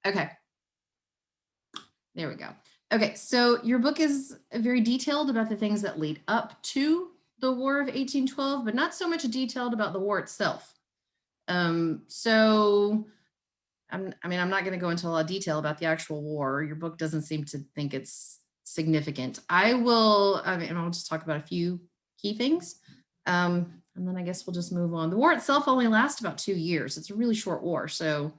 Okay, there we go. Okay, so your book is very detailed about the things that lead up to the War of 1812, but not so much detailed about the war itself. So I mean, I'm not going to go into a lot of detail about the actual war. Your book doesn't seem to think it's significant. I mean, I'll just talk about a few key things. And then I guess we'll just move on. The war itself only lasts about 2 years. It's a really short war. So,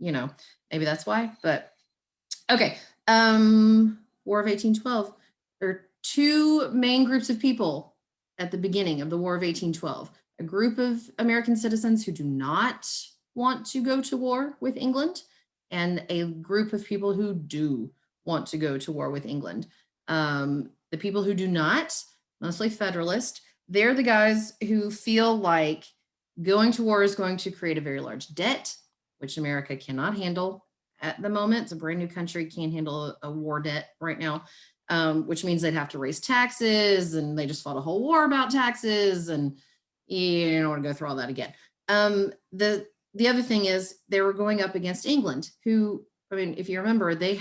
you know, maybe that's why. But okay. War of 1812. There are two main groups of people at the beginning of the War of 1812. A group of American citizens who do not want to go to war with England, and a group of people who do want to go to war with England. The people who do not, mostly Federalist, they're the guys who feel like going to war is going to create a very large debt, which America cannot handle at the moment. It's a brand new country, can't handle a war debt right now, which means they'd have to raise taxes, and they just fought a whole war about taxes, and you don't want to go through all that again. The other thing is they were going up against England, who, I mean, if you remember, they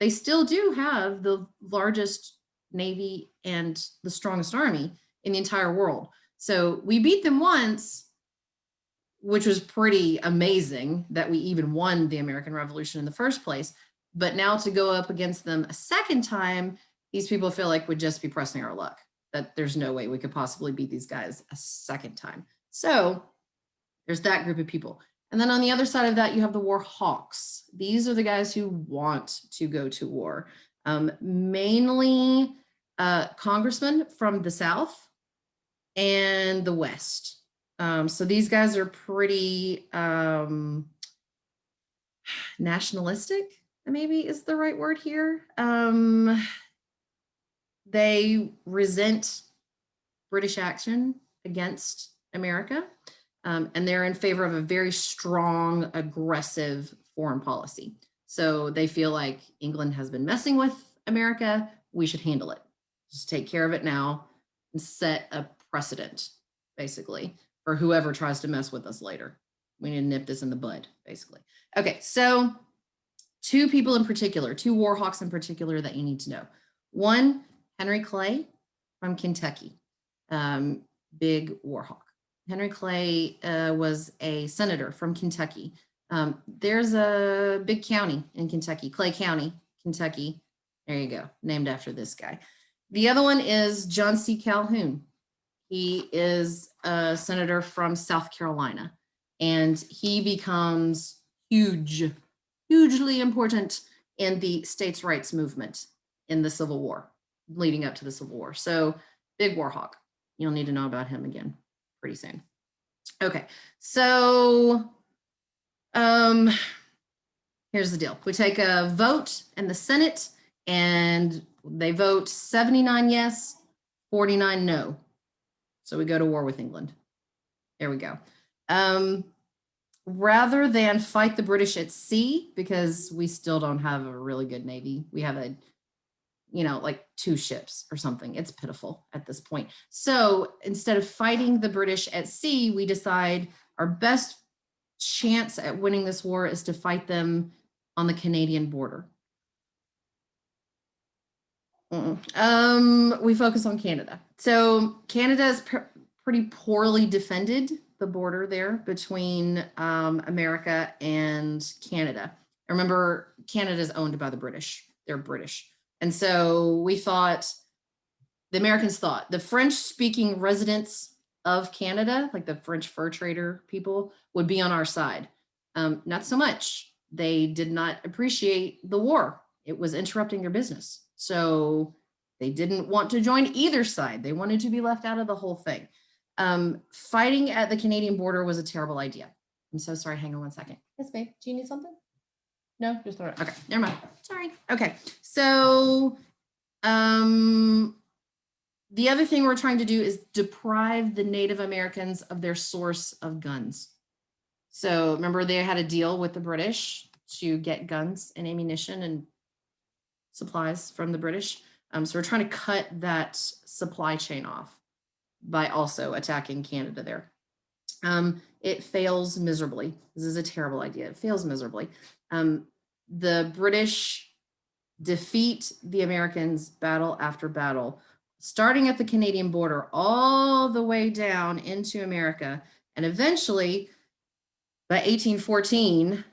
still do have the largest navy and the strongest army in the entire world. So we beat them once, which was pretty amazing that we even won the American Revolution in the first place. But now to go up against them a second time, these people feel like would just be pressing our luck, that there's no way we could possibly beat these guys a second time. So there's that group of people. And then on the other side of that, you have the war hawks. These are the guys who want to go to war, mainly congressmen from the South and the West. So these guys are pretty nationalistic, maybe is the right word here. They resent British action against America, and they're in favor of a very strong, aggressive foreign policy. So they feel like England has been messing with America. We should handle it. Just take care of it now and set a precedent, basically, for whoever tries to mess with us later. We need to nip this in the bud, basically. Okay, so two people in particular, two war hawks in particular that you need to know. One, Henry Clay from Kentucky, big war hawk. Henry Clay was a senator from Kentucky. There's a big county in Kentucky, Clay County, Kentucky. There you go, named after this guy. The other one is John C. Calhoun. He is a senator from South Carolina, and he becomes hugely important in the states' rights movement in the Civil War, leading up to the Civil War. So big war hawk. You'll need to know about him again pretty soon. Okay, so here's the deal. We take a vote in the Senate, and they vote 79 yes, 49 no. So we go to war with England. There we go. Rather than fight the British at sea, because we still don't have a really good navy, we have like 2 ships or something. It's pitiful at this point. So instead of fighting the British at sea, we decide our best chance at winning this war is to fight them on the Canadian border. We focus on Canada. So Canada is pretty poorly defended, the border there between America and Canada. Remember, Canada is owned by the British. They're British. And so we thought, the Americans thought, the French-speaking residents of Canada, like the French fur trader people, would be on our side. Not so much. They did not appreciate the war. It was interrupting their business. So they didn't want to join either side. They wanted to be left out of the whole thing. Fighting at the Canadian border was a terrible idea. I'm so sorry. Hang on one second. Yes, babe. Do you need something? No, just throw it. Okay, never mind. Sorry. Okay, so the other thing we're trying to do is deprive the Native Americans of their source of guns. So remember, they had a deal with the British to get guns and ammunition and supplies from the British. So we're trying to cut that supply chain off by also attacking Canada there. It fails miserably. This is a terrible idea. It fails miserably. the British defeat the Americans battle after battle, starting at the Canadian border all the way down into America. And eventually, by 1814,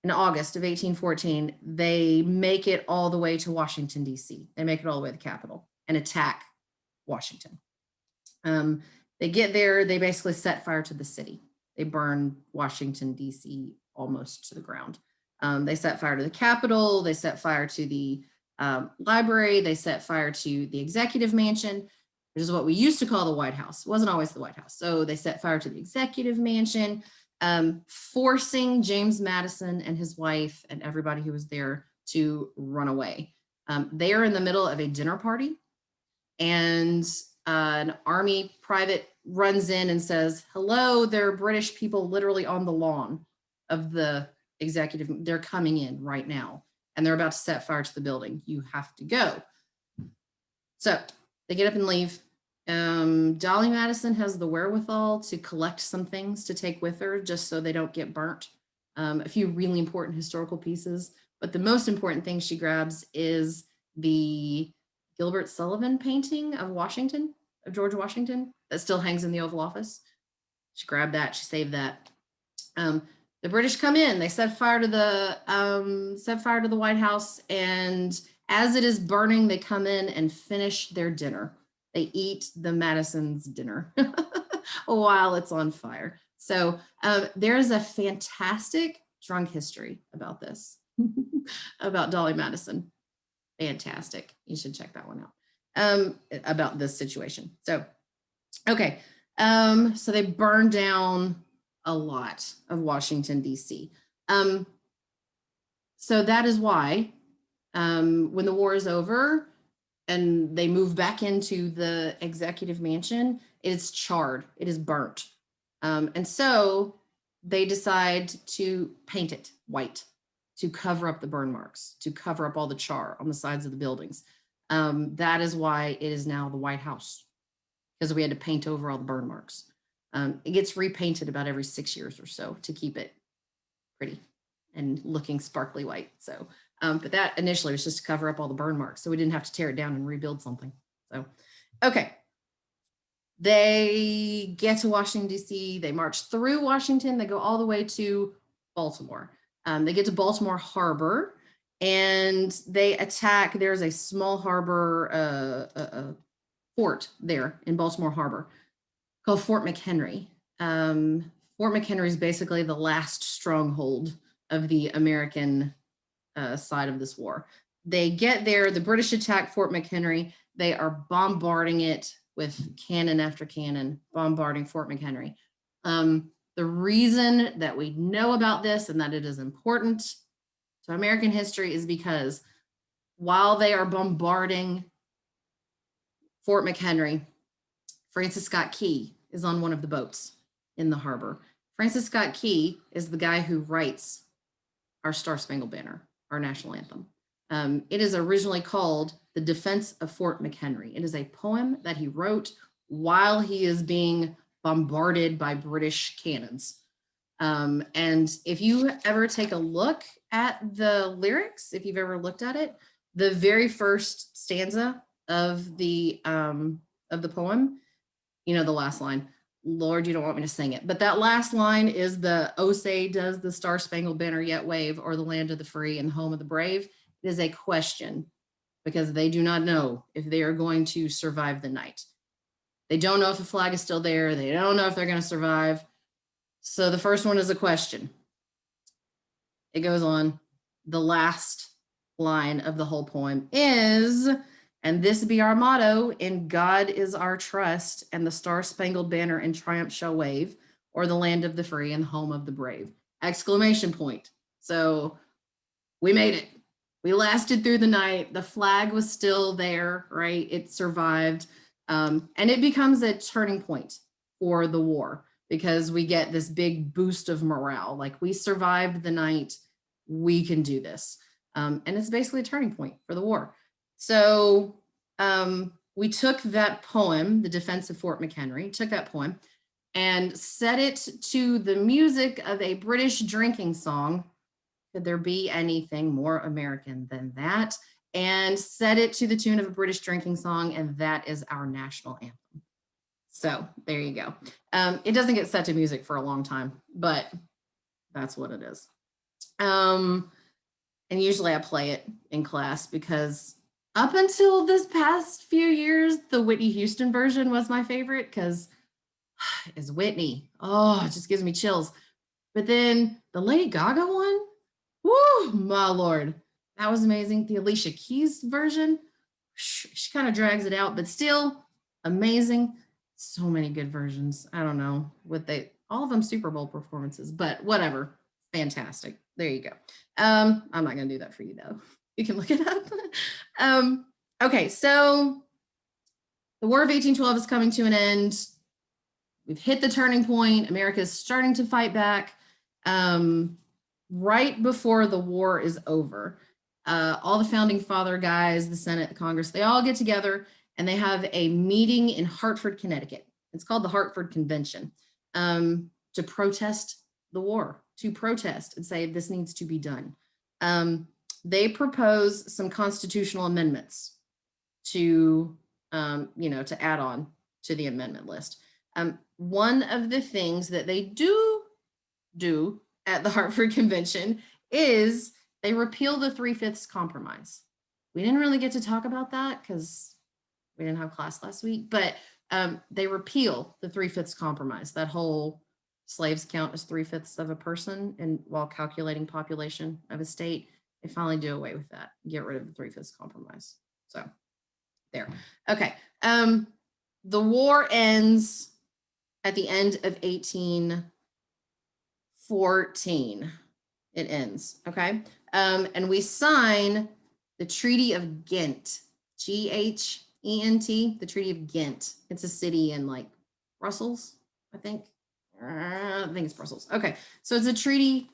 in August of 1814, they make it all the way to Washington, D.C. They make it all the way to the capital and attack Washington. They get there, they basically set fire to the city. They burn Washington, D.C. almost to the ground. They set fire to the Capitol, they set fire to the library, they set fire to the executive mansion, which is what we used to call the White House. It wasn't always the White House. So they set fire to the executive mansion, forcing James Madison and his wife and everybody who was there to run away. They are in the middle of a dinner party, and an Army private runs in and says, hello, there are British people literally on the lawn of the executive. They're coming in right now, and they're about to set fire to the building. You have to go. So they get up and leave. Dolly Madison has the wherewithal to collect some things to take with her just so they don't get burnt. A few really important historical pieces, but the most important thing she grabs is the Gilbert Sullivan painting of Washington, of George Washington, that still hangs in the Oval Office. She grabbed that, she saved that. The British come in, they set fire to the White House, and as it is burning, they come in and finish their dinner. They eat the Madison's dinner while it's on fire. So there's a fantastic drunk history about this, about Dolly Madison. Fantastic. You should check that one out, about this situation. So, okay. So they burned down a lot of Washington, D.C. So that is why when the war is over and they move back into the executive mansion, it's charred, it is burnt. And so they decide to paint it white to cover up the burn marks, to cover up all the char on the sides of the buildings. That is why it is now the White House, because we had to paint over all the burn marks. It gets repainted about every 6 years or so to keep it pretty and looking sparkly white. So, but that initially was just to cover up all the burn marks, so we didn't have to tear it down and rebuild something. So, okay. They get to Washington, D.C. They march through Washington. They go all the way to Baltimore. They get to Baltimore Harbor, and they attack. There's a small harbor fort there in Baltimore Harbor called Fort McHenry. Fort McHenry is basically the last stronghold of the American side of this war. They get there. The British attack Fort McHenry. They are bombarding it with cannon after cannon, bombarding Fort McHenry. The reason that we know about this and that it is important to American history is because while they are bombarding Fort McHenry, Francis Scott Key is on one of the boats in the harbor. Francis Scott Key is the guy who writes our Star-Spangled Banner, our national anthem. It is originally called The Defense of Fort McHenry. It is a poem that he wrote while he is being bombarded by British cannons. And if you ever take a look at the lyrics, if you've ever looked at it, the very first stanza of the poem, you know, the last line, Lord, you don't want me to sing it, but that last line is the, oh, say does the Star-Spangled Banner yet wave, or the land of the free and the home of the brave? It is a question, because they do not know if they are going to survive the night. They don't know if the flag is still there. They don't know if they're going to survive. So the first one is a question. It goes on. The last line of the whole poem is, and this be our motto, in God is our trust, and the Star-Spangled Banner in triumph shall wave, or the land of the free and home of the brave. Exclamation point. So we made it. We lasted through the night. The flag was still there, right? It survived. And it becomes a turning point for the war, because we get this big boost of morale. Like, we survived the night, we can do this. And it's basically a turning point for the war. So we took that poem, The Defense of Fort McHenry, took that poem and set it to the music of a British drinking song Could there be anything more American than that? And set it to the tune of a British drinking song, and that is our national anthem. So there you go. It doesn't get set to music for a long time, but that's what it is. And usually I play it in class because up until this past few years, the Whitney Houston version was my favorite because it's Whitney. Oh, it just gives me chills. But then the Lady Gaga one, whoo, my Lord, that was amazing. The Alicia Keys version, she kind of drags it out, but still amazing. So many good versions. I don't know what all of them Super Bowl performances, but whatever. Fantastic. There you go. I'm not going to do that for you though. You can look it up. Okay, so the War of 1812 is coming to an end. We've hit the turning point. America is starting to fight back. Right before the war is over, all the founding father guys, the Senate, the Congress, they all get together and they have a meeting in Hartford, Connecticut. It's called the Hartford Convention, to protest the war, to protest and say this needs to be done. They propose some constitutional amendments to, to add on to the amendment list. One of the things that they do at the Hartford Convention is they repeal the 3/5 compromise. We didn't really get to talk about that because we didn't have class last week, but they repeal the 3/5 compromise, that whole slaves count as 3/5 of a person, and while calculating population of a state, they finally do away with that, get rid of the 3/5 compromise. So there. Okay. The war ends at the end of 1814. It ends. Okay. And we sign the Treaty of Ghent, Ghent, the Treaty of Ghent. It's a city in like Brussels, I think. I think it's Brussels. Okay. So it's a treaty.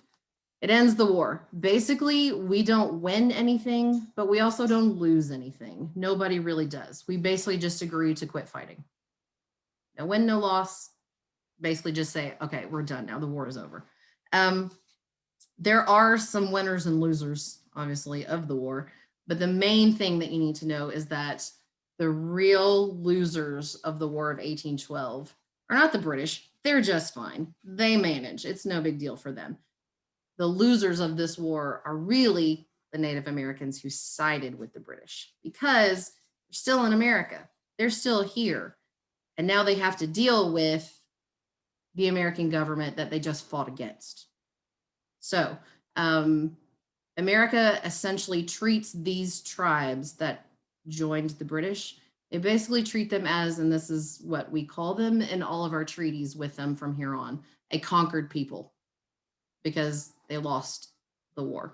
It ends the war. Basically, we don't win anything, but we also don't lose anything. Nobody really does. We basically just agree to quit fighting. No win, no loss. Basically just say, okay, we're done now. The war is over. There are some winners and losers, obviously, of the war. But the main thing that you need to know is that the real losers of the War of 1812 are not the British. They're just fine. They manage. It's no big deal for them. The losers of this war are really the Native Americans who sided with the British because they're still in America. They're still here. And now they have to deal with the American government that they just fought against. So America essentially treats these tribes that joined the British, they basically treat them as, and this is what we call them in all of our treaties with them from here on, a conquered people, because they lost the war.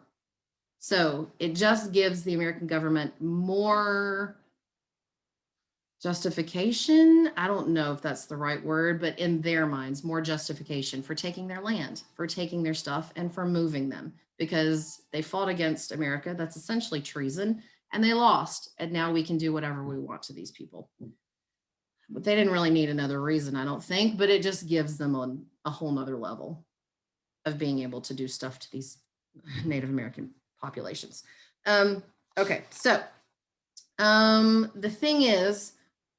So it just gives the American government more justification. I don't know if that's the right word, but in their minds, more justification for taking their land, for taking their stuff, and for moving them, because they fought against America. That's essentially treason, and they lost. And now we can do whatever we want to these people. But they didn't really need another reason, I don't think, but it just gives them a whole nother level of being able to do stuff to these Native American populations. Okay, so the thing is,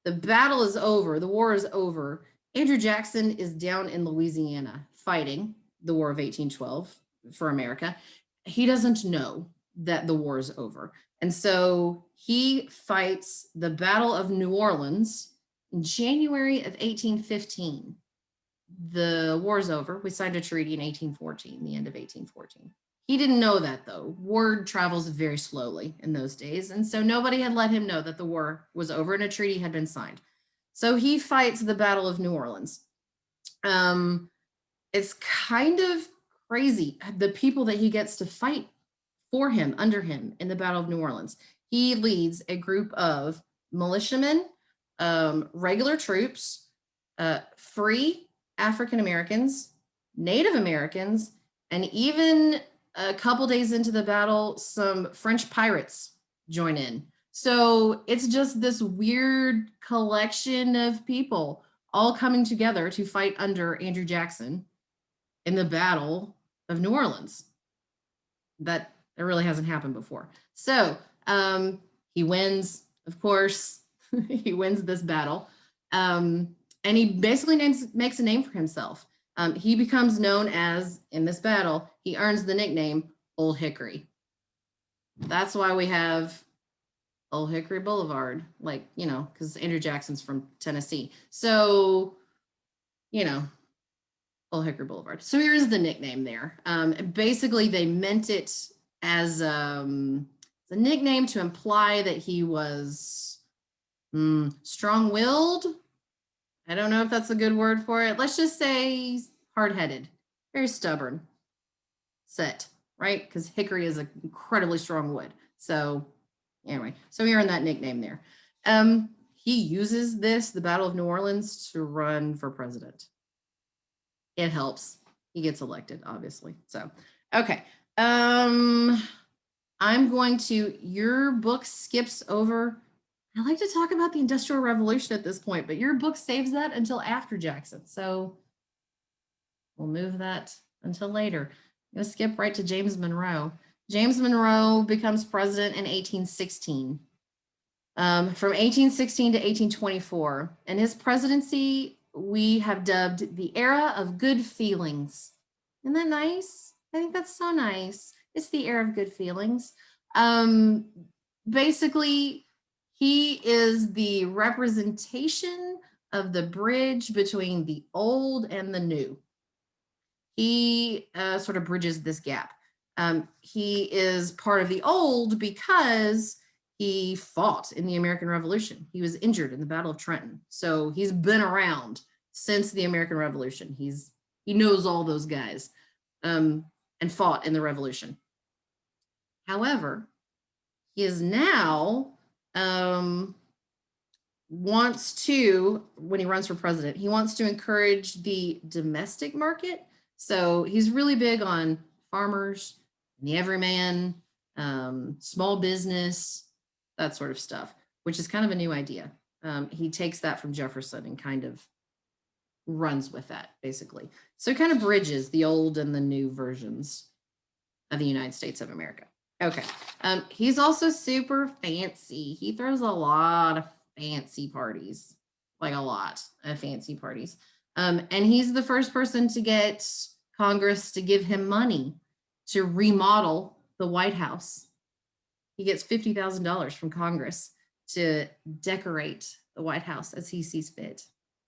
the battle is over. The war is over. Andrew Jackson is down in Louisiana fighting the War of 1812 for America. He doesn't know that the war is over. And so he fights the Battle of New Orleans in January of 1815. The war is over. We signed a treaty in 1814, the end of 1814. He didn't know that, though. Word travels very slowly in those days, and so nobody had let him know that the war was over and a treaty had been signed. So he fights the Battle of New Orleans. It's kind of crazy, the people that he gets to fight for him, under him, in the Battle of New Orleans. He leads a group of militiamen, regular troops, free African Americans, Native Americans, and even a couple days into the battle, some French pirates join in. So it's just this weird collection of people all coming together to fight under Andrew Jackson in the Battle of New Orleans. That really hasn't happened before. So he wins, of course. He wins this battle. And he basically makes a name for himself. He becomes known as, in this battle, he earns the nickname Old Hickory. That's why we have Old Hickory Boulevard, like, because Andrew Jackson's from Tennessee. So, Old Hickory Boulevard. So here's the nickname there. Basically, they meant it as a nickname to imply that he was strong-willed. I don't know if that's a good word for it. Let's just say hard-headed, very stubborn, set, right? Because hickory is an incredibly strong wood. So anyway, so we earned that nickname there. He uses the Battle of New Orleans, to run for president. It helps. He gets elected, obviously. So, okay. I'm going to, your book skips over. I like to talk about the Industrial Revolution at this point, but your book saves that until after Jackson. So we'll move that until later. I'm going to skip right to James Monroe. James Monroe becomes president in 1816. From 1816 to 1824. And his presidency, we have dubbed the era of good feelings. Isn't that nice? I think that's so nice. It's the era of good feelings. Basically, he is the representation of the bridge between the old and the new. He sort of bridges this gap. He is part of the old because he fought in the American Revolution. He was injured in the Battle of Trenton. So he's been around since the American Revolution. He knows all those guys and fought in the Revolution. However, he is now wants to, when he runs for president, he wants to encourage the domestic market. So he's really big on farmers, the everyman, small business, that sort of stuff, which is kind of a new idea. He takes that from Jefferson and kind of runs with that, basically. So it kind of bridges the old and the new versions of the United States of America. Okay. He's also super fancy. He throws a lot of fancy parties, like a lot of fancy parties. And he's the first person to get Congress to give him money to remodel the White House. He gets $50,000 from Congress to decorate the White House as he sees fit.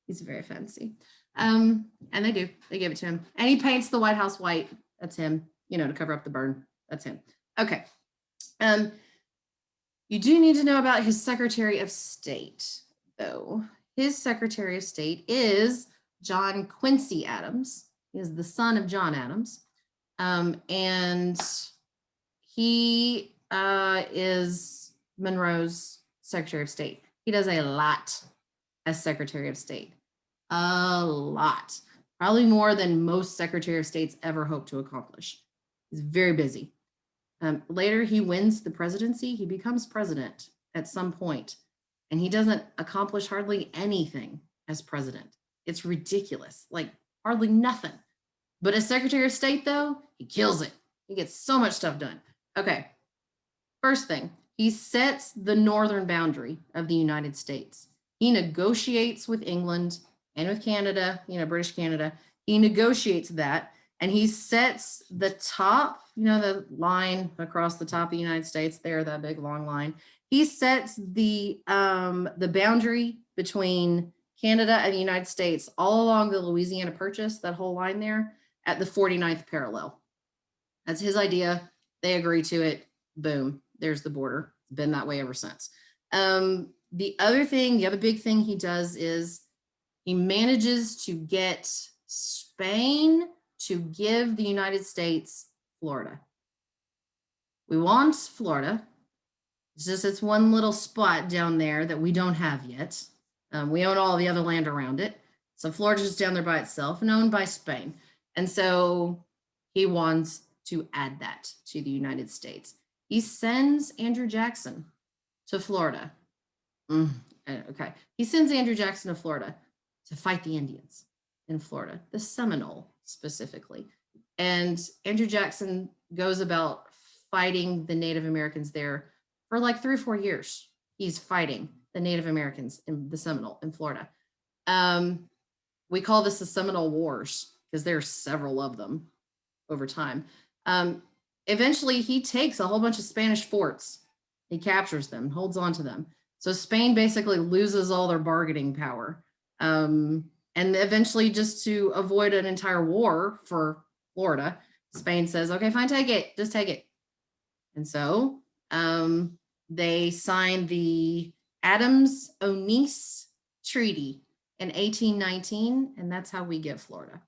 He's very fancy. And they give it to him. And he paints the White House white. That's him, to cover up the burn. That's him. Okay. You do need to know about his Secretary of State, though. His Secretary of State is John Quincy Adams. He is the son of John Adams. And he is Monroe's Secretary of State. He does a lot as Secretary of State. A lot. Probably more than most Secretary of States ever hope to accomplish. He's very busy. Later, he wins the presidency. He becomes president at some point, and he doesn't accomplish hardly anything as president. It's ridiculous, like hardly nothing. But as Secretary of State, though, he kills it. He gets so much stuff done. Okay, first thing, he sets the northern boundary of the United States. He negotiates with England and with Canada, British Canada. He negotiates that, and he sets the top, the line across the top of the United States there, that big long line. He sets the boundary between Canada and the United States all along the Louisiana Purchase, that whole line there, at the 49th parallel. That's his idea. They agree to it. Boom, there's the border. It's been that way ever since. The other big thing he does is he manages to get Spain to give the United States Florida. We want Florida. It's one little spot down there that we don't have yet. We own all the other land around it. So Florida's just down there by itself and owned by Spain. And so he wants to add that to the United States. He sends Andrew Jackson to Florida. Okay. He sends Andrew Jackson to Florida to fight the Indians in Florida, the Seminole specifically. And Andrew Jackson goes about fighting the Native Americans there for like 3 or 4 years. He's fighting the Native Americans in the Seminole in Florida. We call this the Seminole Wars because there are several of them over time. Eventually, he takes a whole bunch of Spanish forts. He captures them, holds on to them. So Spain basically loses all their bargaining power. And eventually, just to avoid an entire war for Florida, Spain says, okay, fine, take it. Just take it. And so they signed the Adams-Onis Treaty in 1819, and that's how we get Florida.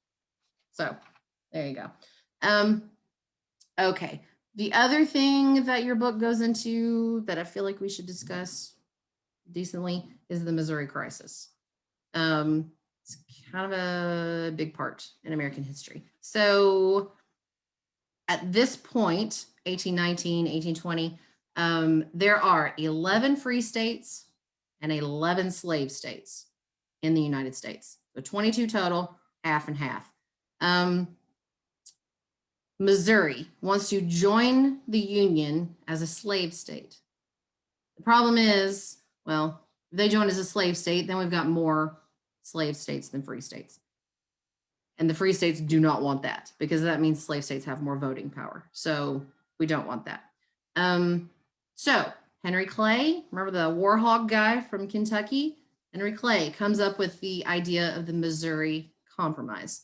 So there you go. Okay. The other thing that your book goes into that I feel like we should discuss decently is the Missouri crisis. It's kind of a big part in American history. So at this point, 1819, 1820, there are 11 free states and 11 slave states in the United States. So 22 total, half and half. Missouri wants to join the Union as a slave state. The problem is, well, if they join as a slave state, then we've got more slave states than free states. And the free states do not want that because that means slave states have more voting power. So we don't want that. So Henry Clay, remember the war hog guy from Kentucky? Henry Clay comes up with the idea of the Missouri Compromise.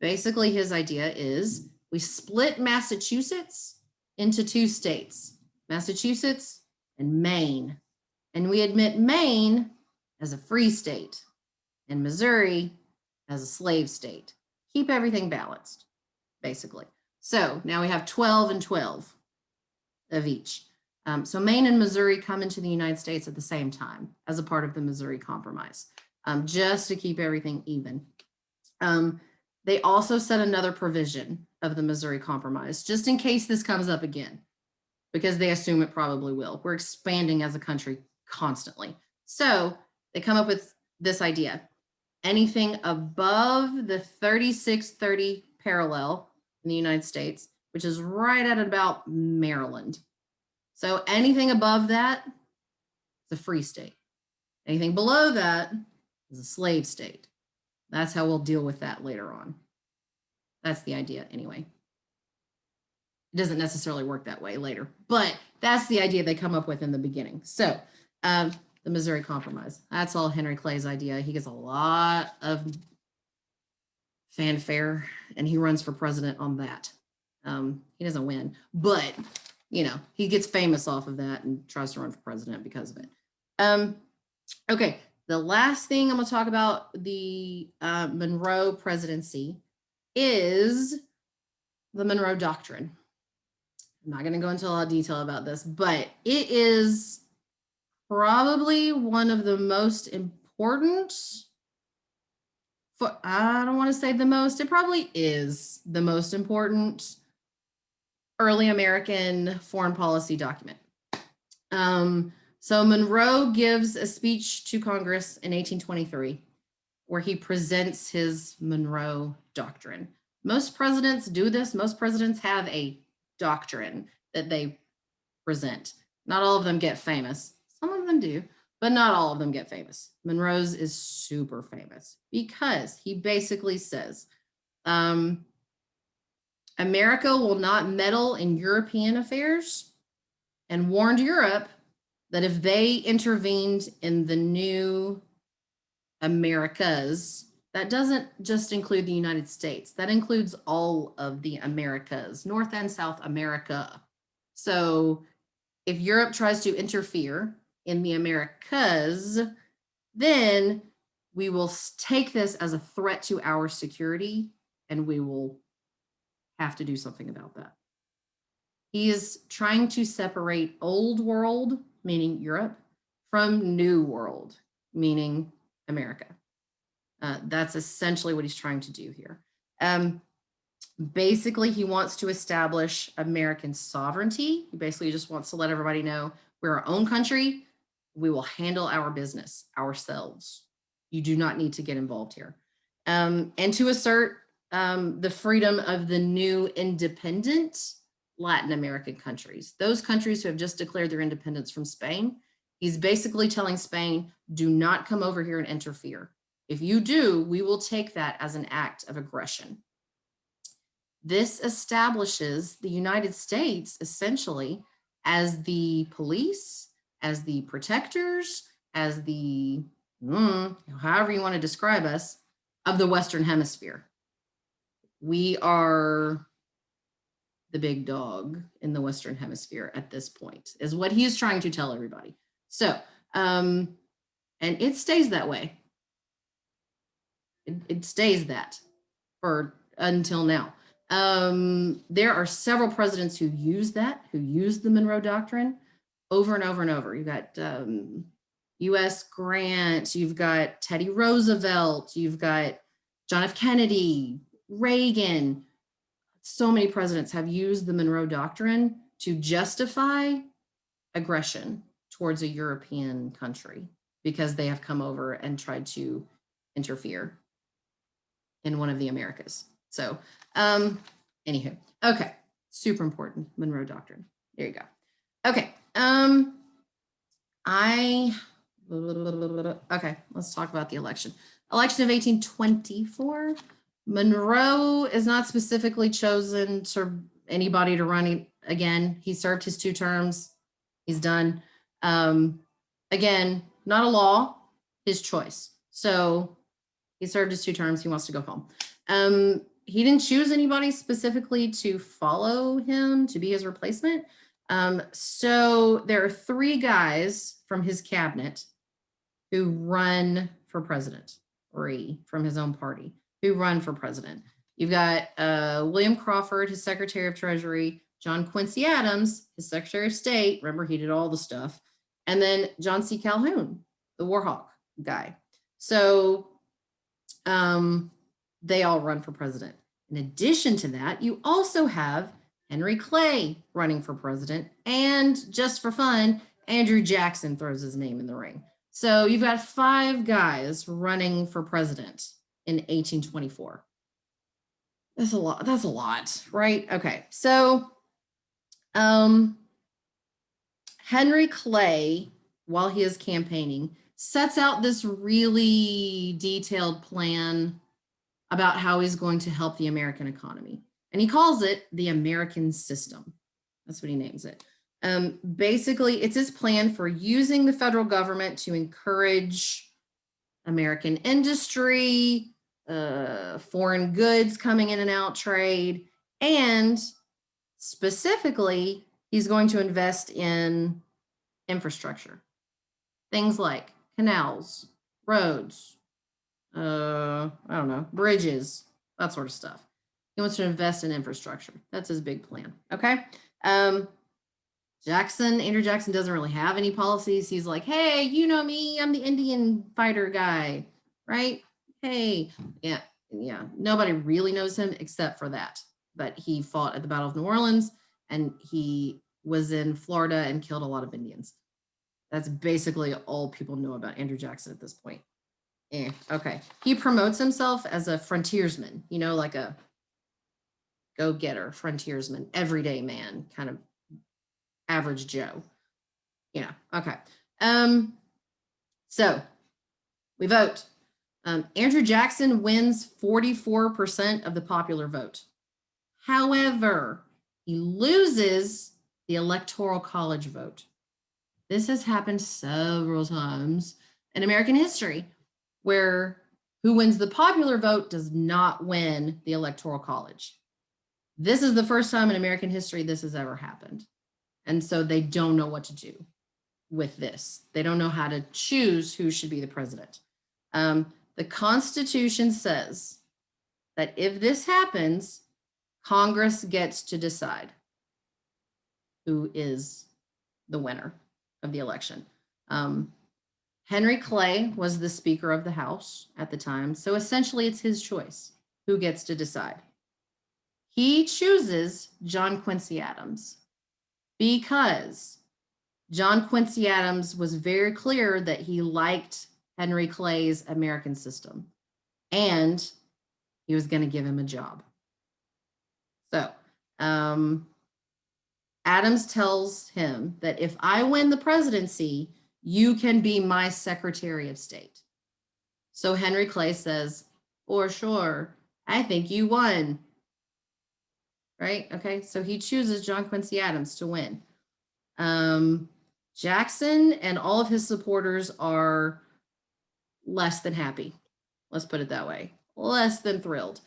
Basically, his idea is we split Massachusetts into 2 states, Massachusetts and Maine. And we admit Maine as a free state and Missouri as a slave state. Keep everything balanced, basically. So now we have 12 and 12 of each. So Maine and Missouri come into the United States at the same time as a part of the Missouri Compromise, just to keep everything even. They also set another provision of the Missouri Compromise, just in case this comes up again, because they assume it probably will. We're expanding as a country constantly. So they come up with this idea. Anything above the 3630 parallel in the United States, which is right at about Maryland. So anything above that is a free state. Anything below that is a slave state. That's how we'll deal with that later on. That's the idea anyway. It doesn't necessarily work that way later, but that's the idea they come up with in the beginning. So the Missouri Compromise, that's all Henry Clay's idea. He gets a lot of fanfare and he runs for president on that. He doesn't win, but you know, he gets famous off of that and tries to run for president because of it. Okay, the last thing I'm going to talk about the Monroe presidency is the Monroe Doctrine. I'm not going to go into a lot of detail about this, but it is probably one of the most important, I don't want to say the most, it probably is the most important early American foreign policy document. So Monroe gives a speech to Congress in 1823 where he presents his Monroe Doctrine. Most presidents do this. Most presidents have a doctrine that they present. Not all of them get famous. Some of them do, but not all of them get famous. Monroe's is super famous because he basically says, America will not meddle in European affairs, and warned Europe that if they intervened in the new Americas, that doesn't just include the United States, that includes all of the Americas, North and South America. So if Europe tries to interfere in the Americas, then we will take this as a threat to our security and we will have to do something about that. He is trying to separate old world, meaning Europe, from new world, meaning America. That's essentially what he's trying to do here. Basically, he wants to establish American sovereignty. He basically just wants to let everybody know we're our own country. We will handle our business ourselves. You do not need to get involved here. And to assert the freedom of the new independent Latin American countries, those countries who have just declared their independence from Spain. He's basically telling Spain, do not come over here and interfere. If you do, we will take that as an act of aggression. This establishes the United States essentially as the police, as the protectors, as the, however you want to describe us, of the Western Hemisphere. We are the big dog in the Western Hemisphere at this point, is what he is trying to tell everybody. So, and it stays that way. It stays that for until now. There are several presidents who use the Monroe Doctrine over and over and over. You've got U.S. Grant, you've got Teddy Roosevelt, you've got John F. Kennedy, Reagan. So many presidents have used the Monroe Doctrine to justify aggression towards a European country because they have come over and tried to interfere in one of the Americas. So, anywho, okay, super important, Monroe Doctrine. There you go. Okay, okay, let's talk about the election. Election of 1824. Monroe is not specifically chosen to anybody to run again. He served his 2 terms. He's done. Again, not a law, his choice. So he served his 2 terms. He wants to go home. He didn't choose anybody specifically to follow him to be his replacement. So there are 3 guys from his cabinet who run for president, 3 from his own party who run for president. You've got William Crawford, his Secretary of Treasury, John Quincy Adams, his Secretary of State. Remember, he did all the stuff. And then John C. Calhoun, the War Hawk guy. So they all run for president. In addition to that, you also have Henry Clay running for president. And just for fun, Andrew Jackson throws his name in the ring. So you've got 5 guys running for president in 1824. That's a lot, right? Okay, so Henry Clay, while he is campaigning, sets out this really detailed plan about how he's going to help the American economy. And he calls it the American System. That's what he names it. Basically, it's his plan for using the federal government to encourage American industry, foreign goods coming in and out trade, and specifically, he's going to invest in infrastructure. Things like canals, roads, I don't know, bridges, that sort of stuff. He wants to invest in infrastructure. That's his big plan. Okay. Andrew Jackson doesn't really have any policies. He's like, hey, you know me, I'm the Indian fighter guy, right? Hey, yeah. Nobody really knows him except for that. But he fought at the Battle of New Orleans and he was in Florida and killed a lot of Indians. That's basically all people know about Andrew Jackson at this point. Okay. He promotes himself as a frontiersman, like a go-getter, frontiersman, everyday man, kind of average Joe. Okay. So we vote. Andrew Jackson wins 44% of the popular vote. However, he loses the Electoral College vote. This has happened several times in American history, where who wins the popular vote does not win the Electoral College. This is the first time in American history this has ever happened. And so they don't know what to do with this. They don't know how to choose who should be the president. The Constitution says that if this happens, Congress gets to decide who is the winner of the election. Henry Clay was the Speaker of the House at the time. So essentially it's his choice who gets to decide. He chooses John Quincy Adams because John Quincy Adams was very clear that he liked Henry Clay's American System and he was going to give him a job. So Adams tells him that if I win the presidency, you can be my Secretary of State. So Henry Clay says, for sure, I think you won. Right? Okay, so he chooses John Quincy Adams to win. Jackson and all of his supporters are less than happy. Let's put it that way. Less than thrilled.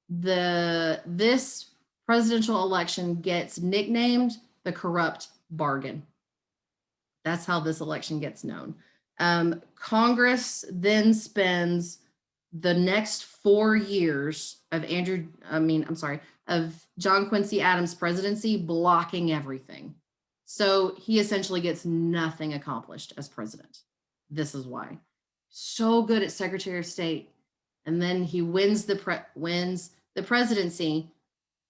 This presidential election gets nicknamed the corrupt bargain. That's how this election gets known. Congress then spends the next 4 years of of John Quincy Adams' presidency blocking everything. So he essentially gets nothing accomplished as president. This is why. So good at Secretary of State. And then he wins the presidency,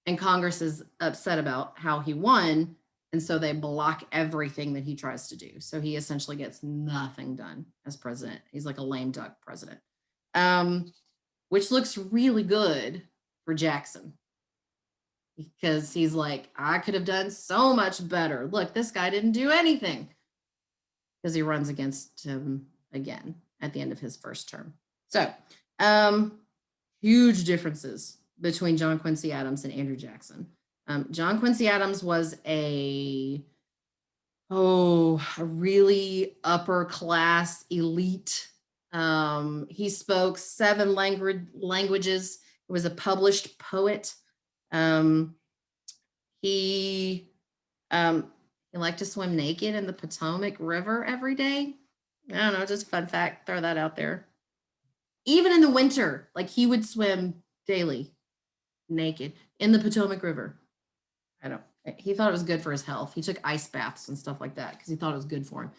and Congress is upset about how he won. And so they block everything that he tries to do. So he essentially gets nothing done as president. He's like a lame duck president, which looks really good for Jackson, because he's like, I could have done so much better. Look, this guy didn't do anything, because he runs against him again at the end of his first term. So huge differences between John Quincy Adams and Andrew Jackson. John Quincy Adams was a really upper class elite. He spoke 7 languages. He was a published poet. He liked to swim naked in the Potomac River every day. I don't know, just fun fact, throw that out there. Even in the winter, like he would swim daily naked in the Potomac River. He thought it was good for his health. He took ice baths and stuff like that because he thought it was good for him.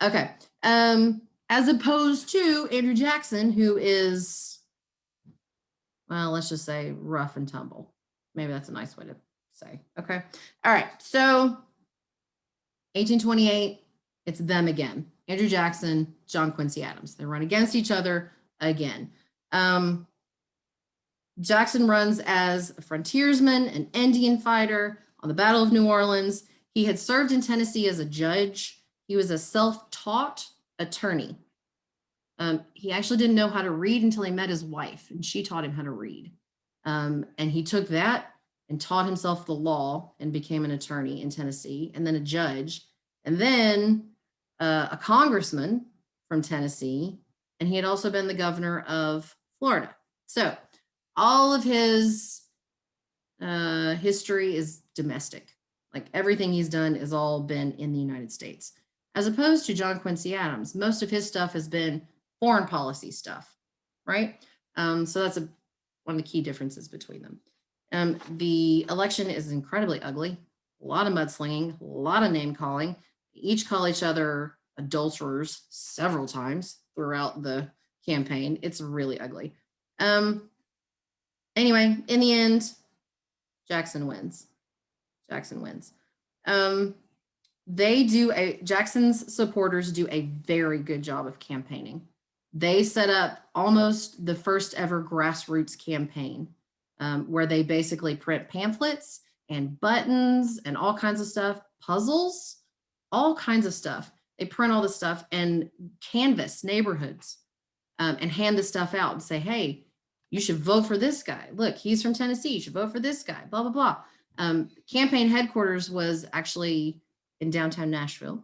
Okay. As opposed to Andrew Jackson, who is, well, let's just say rough and tumble. Maybe that's a nice way to say. Okay. All right. So 1828, it's them again. Andrew Jackson, John Quincy Adams. They run against each other again. Jackson runs as a frontiersman, an Indian fighter on the Battle of New Orleans. He had served in Tennessee as a judge. He was a self-taught attorney. He actually didn't know how to read until he met his wife, and she taught him how to read. And he took that and taught himself the law and became an attorney in Tennessee, and then a judge, and then a congressman from Tennessee, and he had also been the governor of Florida. So all of his history is domestic. Like everything he's done has all been in the United States, as opposed to John Quincy Adams. Most of his stuff has been foreign policy stuff, right? So that's one of the key differences between them. The election is incredibly ugly, a lot of mudslinging, a lot of name calling. They each call each other adulterers several times throughout the campaign. It's really ugly. Anyway, in the end, Jackson wins. Jackson's supporters do a very good job of campaigning. They set up almost the first ever grassroots campaign, where they basically print pamphlets and buttons and all kinds of stuff, puzzles, all kinds of stuff. They print all this stuff and canvass neighborhoods, and hand the stuff out and say, hey, you should vote for this guy. Look, he's from Tennessee. You should vote for this guy, blah, blah, blah. Campaign headquarters was actually in downtown Nashville.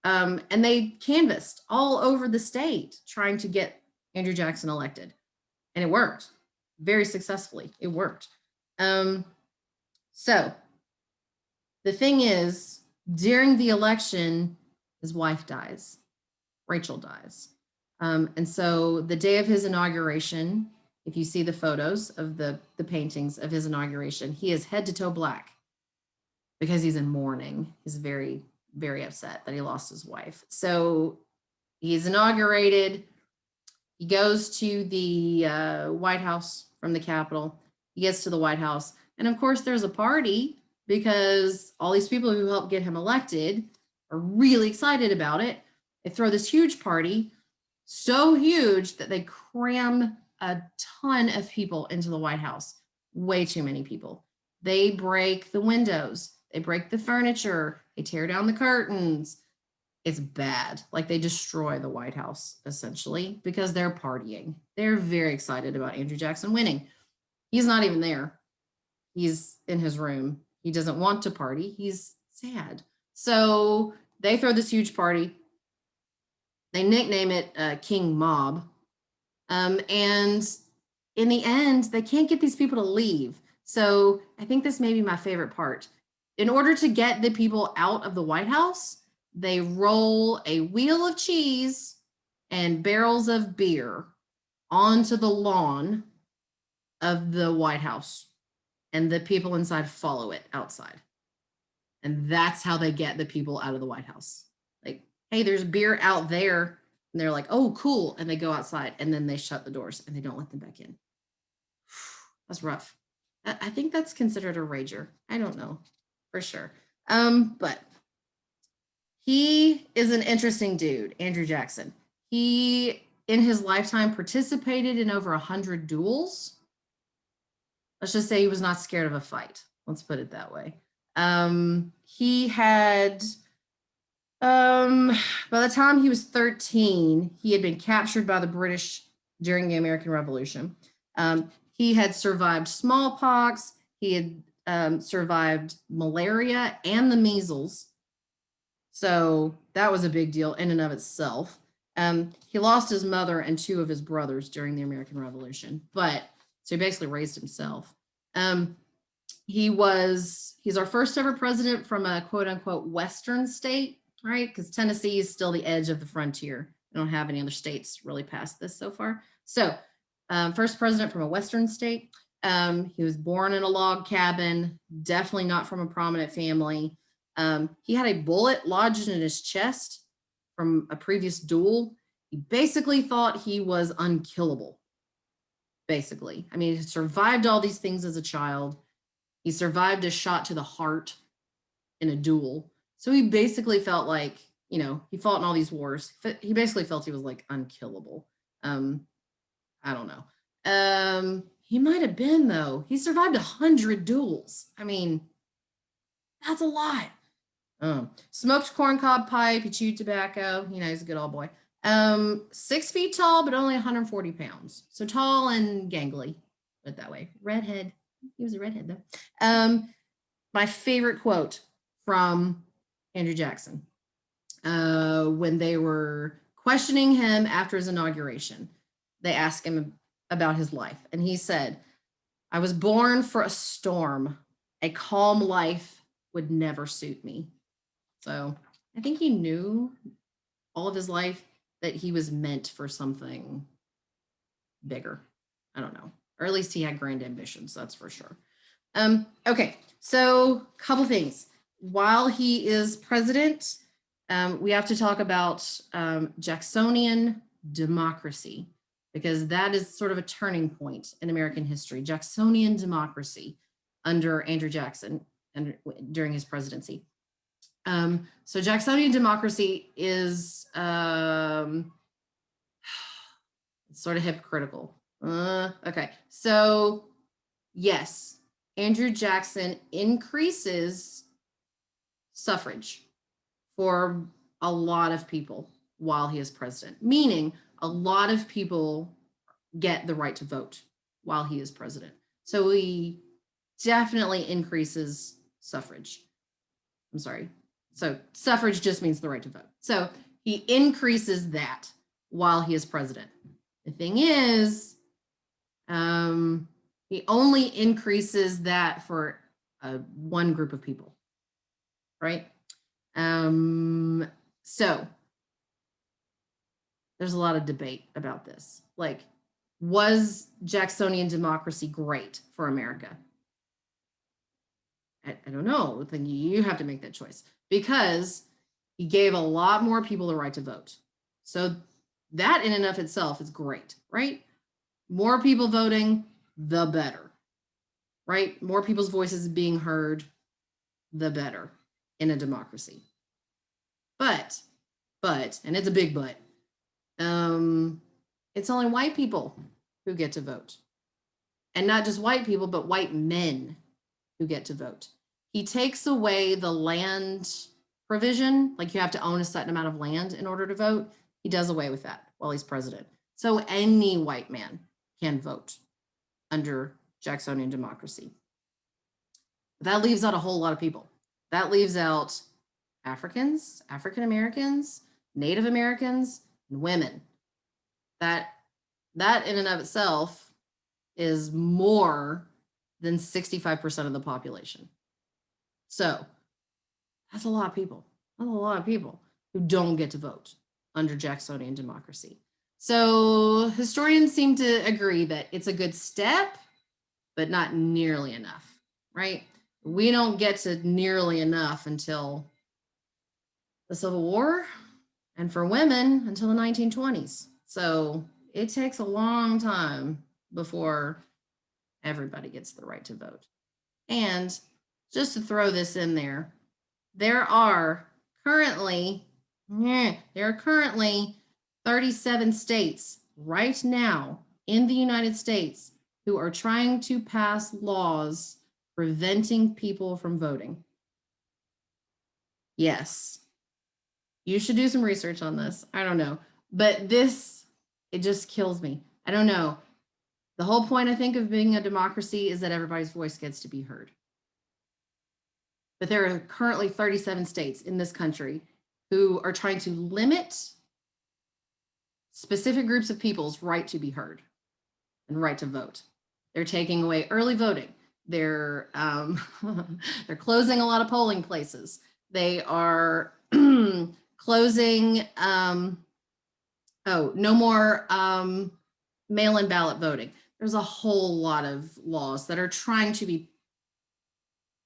And they canvassed all over the state trying to get Andrew Jackson elected. And it worked very successfully. It worked. So the thing is, during the election, his wife dies. Rachel dies. And so the day of his inauguration, if you see the photos of the paintings of his inauguration, he is head to toe black because he's in mourning. He's very, very upset that he lost his wife. So he's inaugurated. He goes to the White House from the Capitol. He gets to the White House. And of course, there's a party because all these people who helped get him elected are really excited about it. They throw this huge party, so huge that they cram a ton of people into the White House, way too many people. They break the windows. They break the furniture. They tear down the curtains. It's bad. Like they destroy the White House essentially because they're partying. They're very excited about Andrew Jackson winning. He's not even there. He's in his room. He doesn't want to party. He's sad. So they throw this huge party. They nickname it King Mob. And in the end, they can't get these people to leave. So I think this may be my favorite part. In order to get the people out of the White House, they roll a wheel of cheese and barrels of beer onto the lawn of the White House, and the people inside follow it outside. And that's how they get the people out of the White House. Like, hey, there's beer out there. And they're like, oh, cool. And they go outside, and then they shut the doors and they don't let them back in. That's rough. I think that's considered a rager. I don't know for sure. But he is an interesting dude, Andrew Jackson. He, in his lifetime, participated in over 100 duels. Let's just say he was not scared of a fight. Let's put it that way. He had, by the time he was 13, he had been captured by the British during the American Revolution. He had survived smallpox. He had survived malaria and the measles. So that was a big deal in and of itself. He lost his mother and two of his brothers during the American Revolution, so he basically raised himself. He's our first ever president from a quote unquote Western state, right? Because Tennessee is still the edge of the frontier. We don't have any other states really past this so far. So first president from a Western state. He was born in a log cabin, definitely not from a prominent family. He had a bullet lodged in his chest from a previous duel. He basically thought he was unkillable. Basically, I mean, he survived all these things as a child. He survived a shot to the heart in a duel. So he basically felt like, he fought in all these wars. He basically felt he was like unkillable. I don't know. He might have been, though. He survived 100 duels. I mean, that's a lot. Smoked corncob pipe. He chewed tobacco. He's a good old boy. 6 feet tall, but only 140 pounds. So tall and gangly, put it that way. Redhead. He was a redhead, though. My favorite quote from Andrew Jackson, when they were questioning him after his inauguration, they asked him about his life. And he said, "I was born for a storm. A calm life would never suit me." So I think he knew all of his life that he was meant for something bigger. I don't know. Or at least he had grand ambitions, that's for sure. Okay, so a couple things. While he is president, we have to talk about Jacksonian democracy, because that is sort of a turning point in American history. Jacksonian democracy under Andrew Jackson and during his presidency. So Jacksonian democracy is sort of hypocritical. Okay, so yes, Andrew Jackson increases suffrage for a lot of people while he is president, meaning a lot of people get the right to vote while he is president. So he definitely increases suffrage. I'm sorry. So suffrage just means the right to vote. So he increases that while he is president. The thing is, he only increases that for one group of people, right? So there's a lot of debate about this. Like, was Jacksonian democracy great for America? I don't know. Then you have to make that choice, because he gave a lot more people the right to vote. So that in and of itself is great, right? More people voting, the better, right? More people's voices being heard, the better in a democracy. But, and it's a big but, it's only white people who get to vote. And not just white people, but white men who get to vote. he takes away the land provision, like you have to own a certain amount of land in order to vote. He does away with that while he's president. So any white man can vote under Jacksonian democracy. That leaves out a whole lot of people. That leaves out Africans, African Americans, Native Americans, and women. That in and of itself is more than 65% of the population. So that's a lot of people. That's a lot of people who don't get to vote under Jacksonian democracy. So historians seem to agree that it's a good step, but not nearly enough, right? We don't get to nearly enough until the Civil War, and for women until the 1920s. So it takes a long time before everybody gets the right to vote. And just to throw this in there, there are currently 37 states right now in the United States who are trying to pass laws preventing people from voting. Yes. You should do some research on this. I don't know. But this, it just kills me. I don't know. The whole point, I think, of being a democracy is that everybody's voice gets to be heard. But there are currently 37 states in this country who are trying to limit specific groups of people's right to be heard and right to vote. They're taking away early voting. They're they're closing a lot of polling places. They are closing no more mail-in ballot voting. There's a whole lot of laws that are trying to be,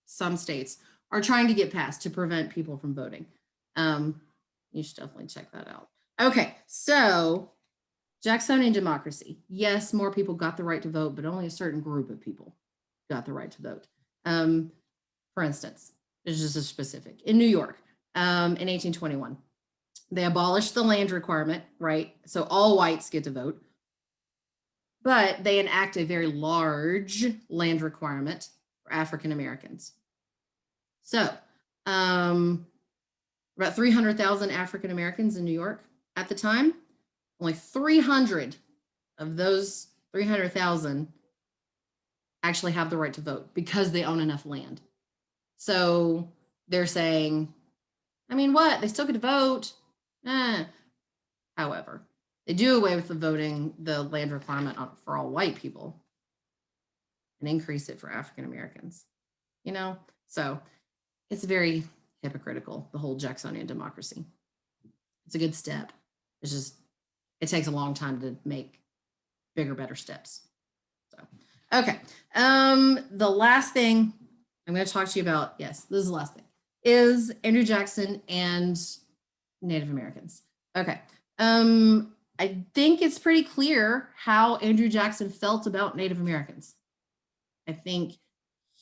some states are trying to get passed to prevent people from voting. You should definitely check that out. Okay, so Jacksonian democracy. Yes, more people got the right to vote, but only a certain group of people got the right to vote. For instance, there's just a specific. In New York, in 1821, they abolished the land requirement, right? So all whites get to vote. But they enact a very large land requirement for African Americans. So about 300,000 African Americans in New York at the time. Only 300 of those 300,000 actually have the right to vote because they own enough land. So they're saying, I mean, what? They still get to vote. However, they do away with the land requirement for all white people and increase it for African Americans. You know, so it's very hypocritical, the whole Jacksonian democracy. It's a good step. It's just, it takes a long time to make bigger, better steps. So, okay. The last thing I'm going to talk to you about, yes, this is the last thing, is Andrew Jackson and Native Americans. Okay. I think it's pretty clear how Andrew Jackson felt about Native Americans. I think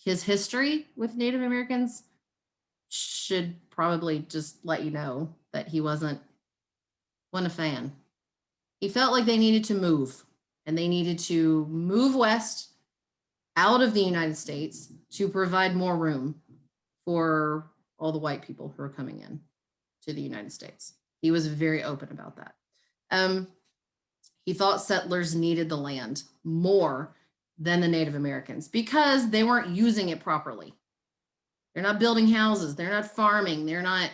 his history with Native Americans should probably just let you know that he wasn't a fan. He felt like they needed to move, and they needed to move west out of the United States to provide more room for all the white people who are coming in to the United States. He was very open about that. He thought settlers needed the land more than the Native Americans because they weren't using it properly. They're not building houses. They're not farming. They're not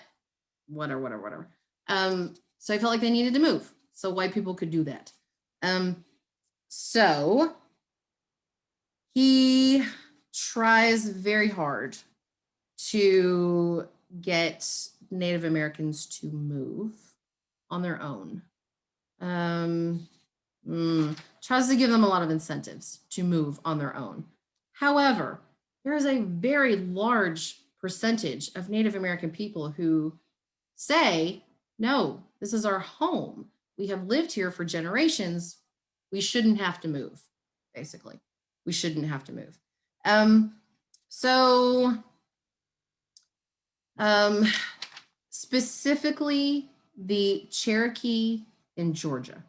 whatever. So I felt like they needed to move so white people could do that. So he tries very hard to get Native Americans to move on their own. Tries to give them a lot of incentives to move on their own. However, there is a very large percentage of Native American people who say, no, this is our home. We have lived here for generations. We shouldn't have to move, basically. We shouldn't have to move. Specifically, the Cherokee in Georgia.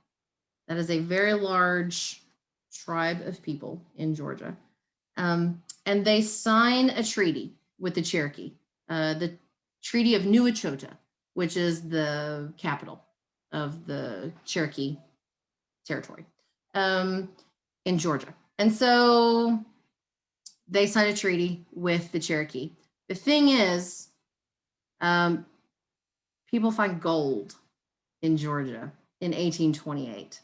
That is a very large tribe of people in Georgia. And they sign a treaty with the Cherokee. The Treaty of New Echota, which is the capital of the Cherokee territory in Georgia. And so they signed a treaty with the Cherokee. The thing is, people find gold in Georgia in 1828.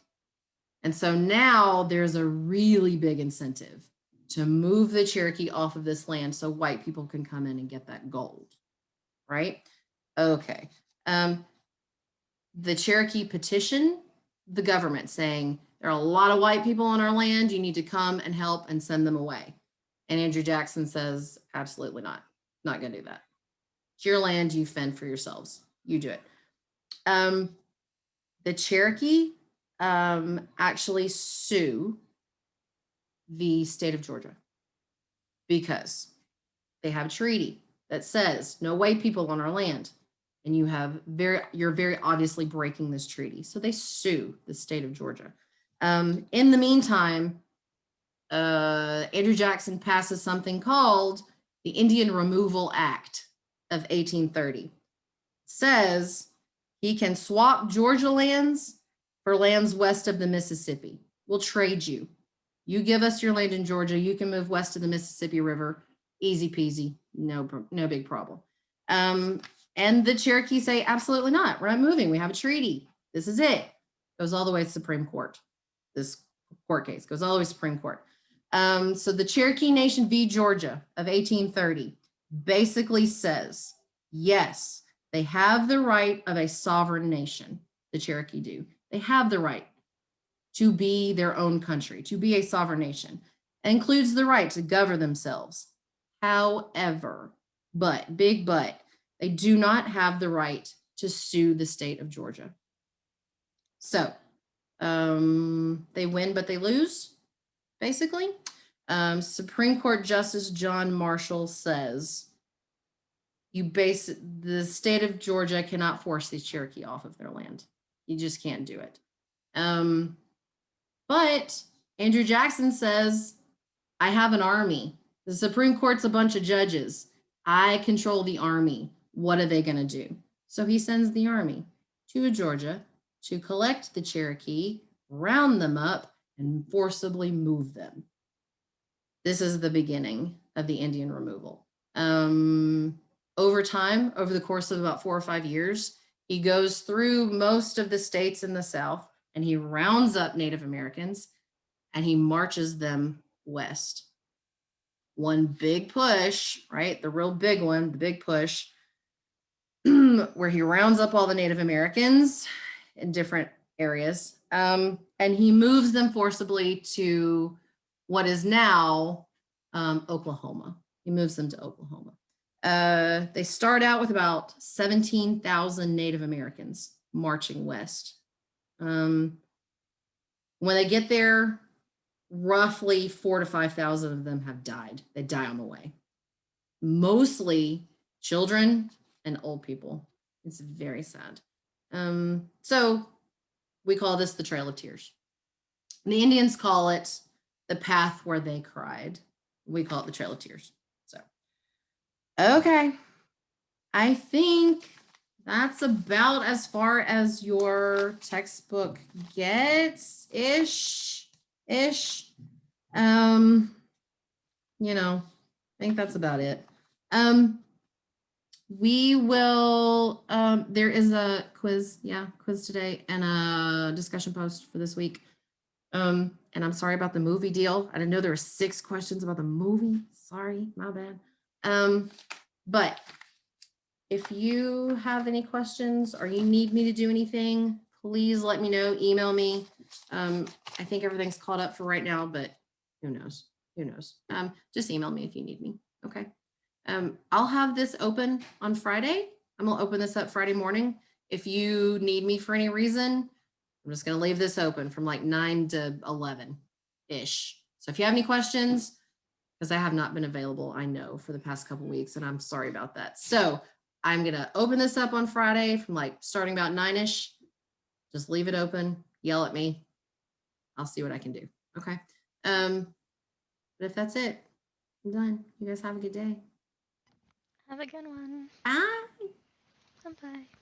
And so now there's a really big incentive to move the Cherokee off of this land so white people can come in and get that gold, right? Okay. The Cherokee petition the government saying, there are a lot of white people on our land. You need to come and help and send them away. And Andrew Jackson says, absolutely not. Not going to do that. It's your land. You fend for yourselves. You do it. The Cherokee actually sue the state of Georgia because they have a treaty that says no white people on our land. And you're very obviously breaking this treaty. So they sue the state of Georgia. In the meantime, Andrew Jackson passes something called the Indian Removal Act of 1830. Says he can swap Georgia lands for lands west of the Mississippi. We'll trade you. You give us your land in Georgia, you can move west of the Mississippi River. Easy peasy, no big problem. And the Cherokee say, absolutely not. We're not moving. We have a treaty. This is it. Goes all the way to Supreme Court. This court case goes all the way to Supreme Court. So the Cherokee Nation v. Georgia of 1830 basically says, yes, they have the right of a sovereign nation. The Cherokee do. They have the right to be their own country, to be a sovereign nation. It includes the right to govern themselves. However, big but, they do not have the right to sue the state of Georgia. So they win, but they lose, basically. Supreme Court Justice John Marshall says, the state of Georgia cannot force the Cherokee off of their land. You just can't do it. But Andrew Jackson says, I have an army. The Supreme Court's a bunch of judges. I control the army. What are they going to do? So he sends the army to Georgia to collect the Cherokee, round them up, and forcibly move them. This is the beginning of the Indian removal. Over time, over the course of about 4 or 5 years, he goes through most of the states in the South and he rounds up Native Americans and he marches them west. One big push, right? The real big one, the big push, where he rounds up all the Native Americans in different areas, and he moves them forcibly to what is now Oklahoma. He moves them to Oklahoma. They start out with about 17,000 Native Americans marching west. When they get there, roughly 4,000 to 5,000 of them have died. They die on the way. Mostly children and old people. It's very sad. So we call this the Trail of Tears. And the Indians call it the path where they cried. We call it the Trail of Tears. So, okay. I think that's about as far as your textbook gets, ish. I think that's about it. We will, there is a quiz today and a discussion post for this week. And I'm sorry about the movie deal. I didn't know there were 6 questions about the movie. Sorry, my bad. But if you have any questions or you need me to do anything, please let me know, email me. I think everything's caught up for right now, but who knows? Just email me if you need me. Okay. I'll have this open on Friday. I'm gonna open this up Friday morning. If you need me for any reason, I'm just gonna leave this open from like 9 to 11-ish. So if you have any questions, because I have not been available, I know, for the past couple weeks, and I'm sorry about that. So I'm gonna open this up on Friday from like starting about 9-ish. Just leave it open, yell at me. I'll see what I can do. Okay. But if that's it, I'm done. You guys have a good day. Have a good one. Bye. Bye bye.